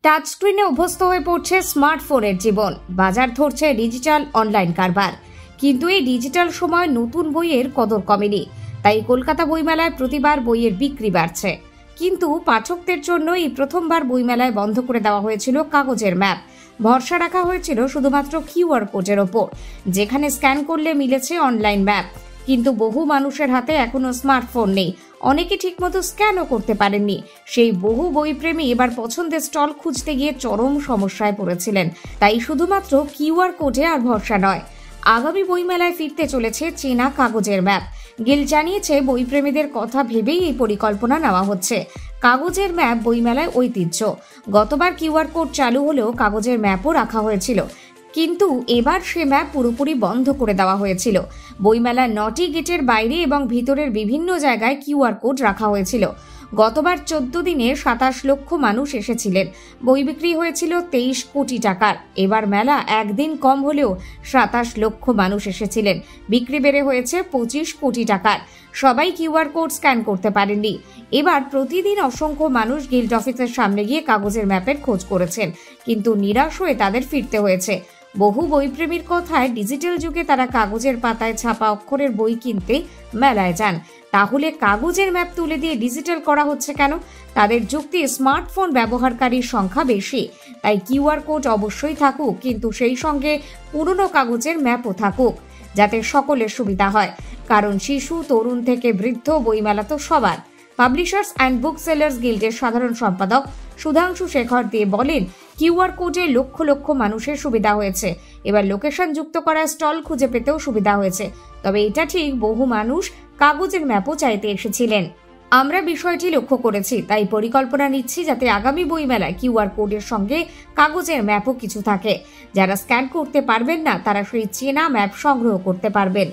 টাচস্ক্রিনে অভ্যস্ত হয়ে পড়ছে স্মার্টফোনের জীবন। বাজার ধরছে ডিজিটাল অনলাইন কারবার। কিন্তু এই ডিজিটাল সময় নতুন বইয়ের কদর কমেনি। তাই কলকাতা বইমেলায় প্রতিবার বইয়ের বিক্রি বাড়ছে। কিন্তু পাঠকদের জন্য এই প্রথমবার বইমেলায় বন্ধ করে দেওয়া হয়েছিল কাগজের ম্যাপ। ভরসা রাখা হয়েছিল শুধুমাত্র কিউআর কোডের ওপর, যেখানে স্ক্যান করলে মিলেছে অনলাইন ম্যাপ। কিন্তু বহু মানুষের হাতে এখনো স্মার্টফোন নেই, অনেকে ঠিকমতো স্ক্যানও করতে পারেননি। সেই বহু বইপ্রেমী এবার পছন্দের স্টল খুঁজতে গিয়ে চরম সমস্যায় পড়েছিলেন। তাই শুধুমাত্র কিউআর কোডে আর ভরসা নয়, আগামী বইমেলায় ফিরতে চলেছে চেনা কাগজের ম্যাপ। গিল্ড জানিয়েছে, বইপ্রেমীদের কথা ভেবেই এই পরিকল্পনা নেওয়া হচ্ছে। কাগজের ম্যাপ বইমেলায় ঐতিহ্য। গতবার কিউআর কোড চালু হলেও কাগজের ম্যাপও রাখা হয়েছিল, কিন্তু এবার সে ম্যাপ পুরোপুরি বন্ধ করে দেওয়া হয়েছিল। বইমেলার 9টি গেটের বাইরে এবং ভিতরের বিভিন্ন জায়গায় কিউআর কোড রাখা হয়েছিল। গতবার 14 দিনে 27 লক্ষ মানুষ এসেছিলেন। বই বিক্রি হয়েছিল 23 কোটি টাকার। এবার মেলা একদিন কম হলেও 27 লক্ষ মানুষ এসেছিলেন। বিক্রি বেড়ে হয়েছে 25 কোটি টাকার। সবাই কিউআর কোড স্ক্যান করতে পারেননি। এবার প্রতিদিন অসংখ্য মানুষ গিল্ড অফিসের সামনে গিয়ে কাগজের ম্যাপের খোঁজ করেছেন, কিন্তু নিরাশ হয়ে তাদের ফিরতে হয়েছে। বহু বইপ্রেমীর কথায়, ডিজিটাল যুগে তারা কাগজের পাতায় ছাপা অক্ষরের বই কিনতে মেলায় যান। তাহলে কাগজের ম্যাপ তুলে দিয়ে ডিজিটাল করা হচ্ছে কেন? তাদের যুক্তি, স্মার্টফোন ব্যবহারকারীর সংখ্যা বেশি, তাই কিউআর কোড অবশ্যই থাকুক, কিন্তু সেই সঙ্গে পুরনো কাগজের ম্যাপও থাকুক, যাতে সকলের সুবিধা হয়। কারণ শিশু, তরুণ থেকে বৃদ্ধ, বইমেলা তো সবার। পাবলিশার্স অ্যান্ড বুক সেলার্স গিল্ডের সাধারণ সম্পাদক সুধাংশু শেখর দিয়ে বলেন, কিউআর কোডে লক্ষ লক্ষ মানুষের সুবিধা হয়েছে। এবার লোকেশন যুক্ত করা স্টল খুঁজে পেতেও সুবিধা হয়েছে। তবে এটা ঠিক, বহু মানুষ কাগজের ম্যাপও চাইতে এসেছিলেন। আমরা বিষয়টি লক্ষ্য করেছি, তাই পরিকল্পনা নিচ্ছি যাতে আগামী বইমেলায় কিউআর কোডের সঙ্গে কাগজের ম্যাপও কিছু থাকে। যারা স্ক্যান করতে পারবেন না, তারা সেই চেনা ম্যাপ সংগ্রহ করতে পারবেন।